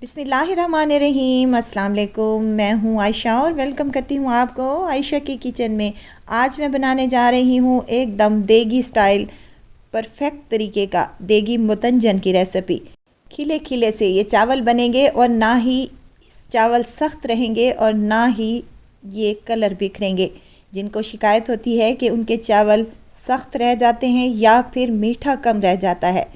बिस्मिल्लाहिर्रहमानिर्रहीम। अस्सलाम वालेकुम। मैं हूँ आयशा और वेलकम करती हूँ आपको आयशा की किचन में। आज मैं बनाने जा रही हूँ एकदम देगी स्टाइल परफेक्ट तरीके का देगी मुतंजन की रेसिपी। खिले खिले से ये चावल बनेंगे और ना ही चावल सख्त रहेंगे और ना ही ये कलर बिखरेंगे। जिनको शिकायत होती है कि उनके चावल सख्त रह जाते हैं या फिर मीठा कम रह जाता है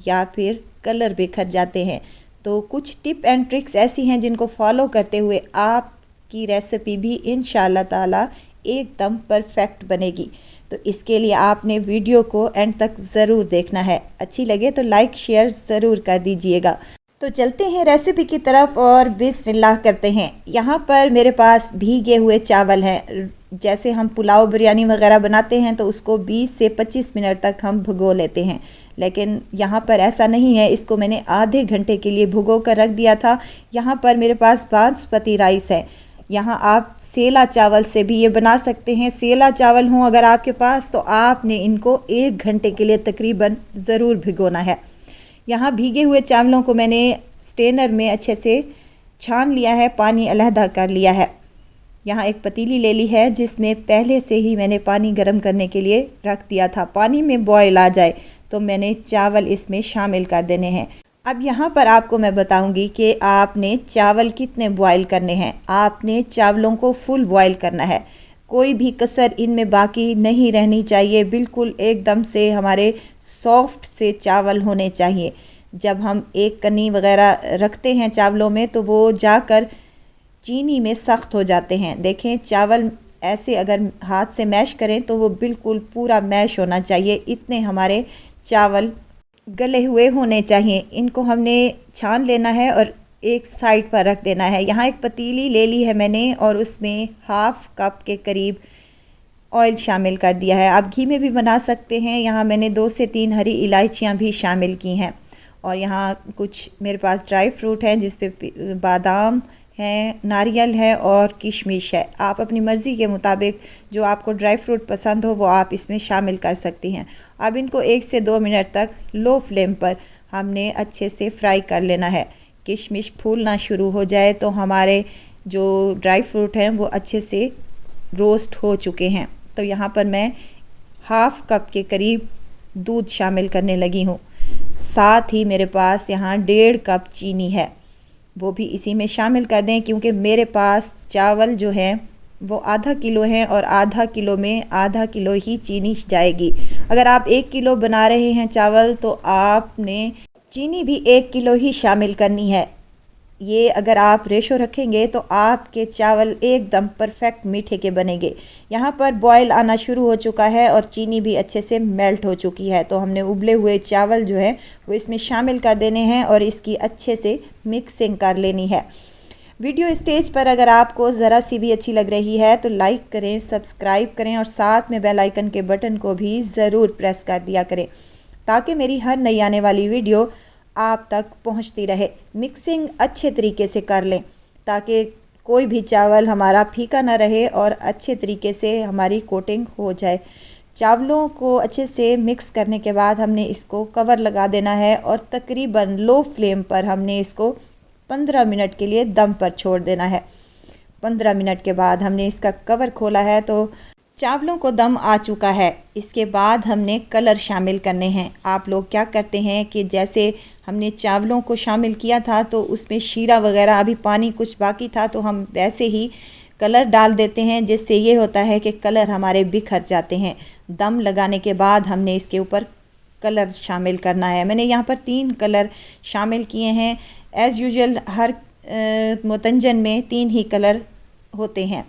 या फिर कलर बिखर जाते हैं, तो कुछ टिप एंड ट्रिक्स ऐसी हैं जिनको फॉलो करते हुए आपकी रेसिपी भी इंशाल्लाह ताला एकदम परफेक्ट बनेगी। तो इसके लिए आपने वीडियो को एंड तक ज़रूर देखना है। अच्छी लगे तो लाइक शेयर ज़रूर कर दीजिएगा। तो चलते हैं रेसिपी की तरफ और बिस्मिल्लाह करते हैं। यहाँ पर मेरे पास भीगे हुए चावल हैं। जैसे हम पुलाव बिरयानी वगैरह बनाते हैं तो उसको 20 से 25 मिनट तक हम भिगो लेते हैं, लेकिन यहाँ पर ऐसा नहीं है। इसको मैंने आधे घंटे के लिए भिगो कर रख दिया था। यहाँ पर मेरे पास बासमती राइस है। यहाँ आप सेला चावल से भी ये बना सकते हैं। सेला चावल हों अगर आपके पास तो आपने इनको 1 घंटे के लिए तकरीबन ज़रूर भिगोना है। यहाँ भीगे हुए चावलों को मैंने स्ट्रेनर में अच्छे से छान लिया है, पानी अलहदा कर लिया है। यहाँ एक पतीली ले ली है जिसमें पहले से ही मैंने पानी गर्म करने के लिए रख दिया था। पानी में बॉयल आ जाए तो मैंने चावल इसमें शामिल कर देने हैं। अब यहाँ पर आपको मैं बताऊंगी कि आपने चावल कितने बॉयल करने हैं। आपने चावलों को फुल बॉयल करना है, कोई भी कसर इनमें बाकी नहीं रहनी चाहिए। बिल्कुल एकदम से हमारे सॉफ्ट से चावल होने चाहिए। जब हम एक कनी वगैरह रखते हैं चावलों में तो वो जाकर चीनी में सख्त हो जाते हैं। देखें चावल ऐसे अगर हाथ से मैश करें तो वो बिल्कुल पूरा मैश होना चाहिए। इतने हमारे चावल गले हुए होने चाहिए। इनको हमने छान लेना है और एक साइड पर रख देना है। यहाँ एक पतीली ले ली है मैंने और उसमें हाफ कप के करीब ऑयल शामिल कर दिया है। आप घी में भी बना सकते हैं। यहाँ मैंने 2 से 3 हरी इलायचियाँ भी शामिल की हैं और यहाँ कुछ मेरे पास ड्राई फ्रूट हैं जिस पे बादाम हैं, नारियल है और किशमिश है। आप अपनी मर्ज़ी के मुताबिक जो आपको ड्राई फ्रूट पसंद हो वो आप इसमें शामिल कर सकती हैं। अब इनको 1 से 2 मिनट तक लो फ्लेम पर हमने अच्छे से फ्राई कर लेना है। किशमिश फूलना शुरू हो जाए तो हमारे जो ड्राई फ्रूट हैं वो अच्छे से रोस्ट हो चुके हैं। तो यहाँ पर मैं हाफ कप के करीब दूध शामिल करने लगी हूँ। साथ ही मेरे पास यहाँ 1.5 कप चीनी है, वो भी इसी में शामिल कर दें क्योंकि मेरे पास चावल जो हैं वो आधा किलो हैं और आधा किलो में आधा किलो ही चीनी जाएगी। अगर आप 1 किलो बना रहे हैं चावल तो आपने चीनी भी 1 किलो ही शामिल करनी है। ये अगर आप रेशो रखेंगे तो आपके चावल एकदम परफेक्ट मीठे के बनेंगे। यहाँ पर बॉयल आना शुरू हो चुका है और चीनी भी अच्छे से मेल्ट हो चुकी है। तो हमने उबले हुए चावल जो है वो इसमें शामिल कर देने हैं और इसकी अच्छे से मिक्सिंग कर लेनी है। वीडियो स्टेज पर अगर आपको ज़रा सी भी अच्छी लग रही है तो लाइक करें, सब्सक्राइब करें और साथ में बेल आइकन के बटन को भी ज़रूर प्रेस कर दिया करें ताकि मेरी हर नई आने वाली वीडियो आप तक पहुंचती रहे। मिक्सिंग अच्छे तरीके से कर लें ताकि कोई भी चावल हमारा फीका ना रहे और अच्छे तरीके से हमारी कोटिंग हो जाए। चावलों को अच्छे से मिक्स करने के बाद हमने इसको कवर लगा देना है और तकरीबन लो फ्लेम पर हमने इसको 15 मिनट के लिए दम पर छोड़ देना है। 15 मिनट के बाद हमने इसका कवर खोला है तो चावलों को दम आ चुका है। इसके बाद हमने कलर शामिल करने हैं। आप लोग क्या करते हैं कि जैसे हमने चावलों को शामिल किया था तो उसमें शीरा वगैरह अभी पानी कुछ बाकी था तो हम वैसे ही कलर डाल देते हैं, जिससे ये होता है कि कलर हमारे बिखर जाते हैं। दम लगाने के बाद हमने इसके ऊपर कलर शामिल करना है। मैंने यहाँ पर 3 कलर शामिल किए हैं। एज़ यूजुअल हर मुतंजन में 3 ही कलर होते हैं।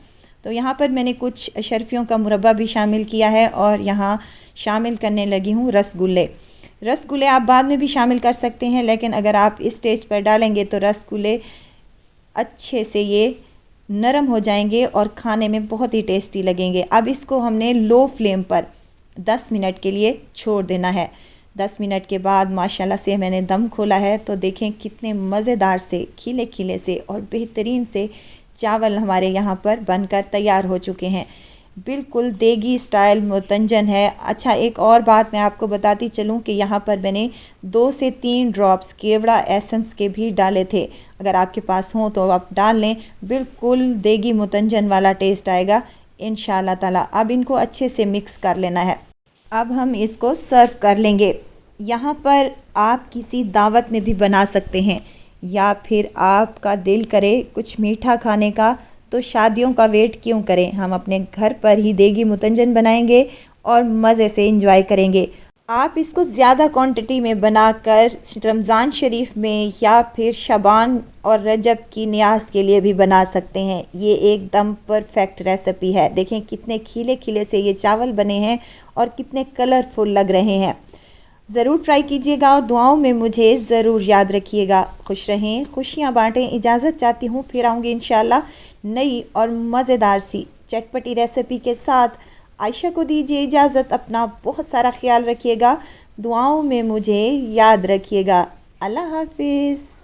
तो यहाँ पर मैंने कुछ अशरफियों का मुरब्बा भी शामिल किया है और यहाँ शामिल करने लगी हूँ रसगुल्ले। रसगुल्ले आप बाद में भी शामिल कर सकते हैं, लेकिन अगर आप इस स्टेज पर डालेंगे तो रसगुल्ले अच्छे से ये नरम हो जाएंगे और खाने में बहुत ही टेस्टी लगेंगे। अब इसको हमने लो फ्लेम पर 10 मिनट के लिए छोड़ देना है। 10 मिनट के बाद माशाल्लाह से मैंने दम खोला है तो देखें कितने मज़ेदार से खिले खिले से और बेहतरीन से चावल हमारे यहाँ पर बनकर तैयार हो चुके हैं। बिल्कुल देगी स्टाइल मुतंजन है। अच्छा, एक और बात मैं आपको बताती चलूँ कि यहाँ पर मैंने 2 से 3 ड्रॉप्स केवड़ा एसेंस के भी डाले थे। अगर आपके पास हों तो आप डाल लें, बिल्कुल देगी मुतंजन वाला टेस्ट आएगा इंशाल्लाह ताला। अब इनको अच्छे से मिक्स कर लेना है। अब हम इसको सर्व कर लेंगे। यहाँ पर आप किसी दावत में भी बना सकते हैं, या फिर आपका दिल करे कुछ मीठा खाने का तो शादियों का वेट क्यों करें, हम अपने घर पर ही देगी मुतंजन बनाएंगे और मज़े से इंजॉय करेंगे। आप इसको ज़्यादा क्वांटिटी में बनाकर रमज़ान शरीफ में या फिर शबान और रजब की न्याज के लिए भी बना सकते हैं। ये एकदम परफेक्ट रेसिपी है। देखें कितने खिले खिले से ये चावल बने हैं और कितने कलरफुल लग रहे हैं। ज़रूर ट्राई कीजिएगा और दुआओं में मुझे ज़रूर याद रखिएगा। खुश रहें, खुशियाँ बांटें। इजाज़त चाहती हूँ, फिर आऊँगी इंशाल्लाह नई और मज़ेदार सी चटपटी रेसिपी के साथ। आयशा को दीजिए इजाज़त। अपना बहुत सारा ख्याल रखिएगा, दुआओं में मुझे याद रखिएगा। अल्लाह हाफिज़।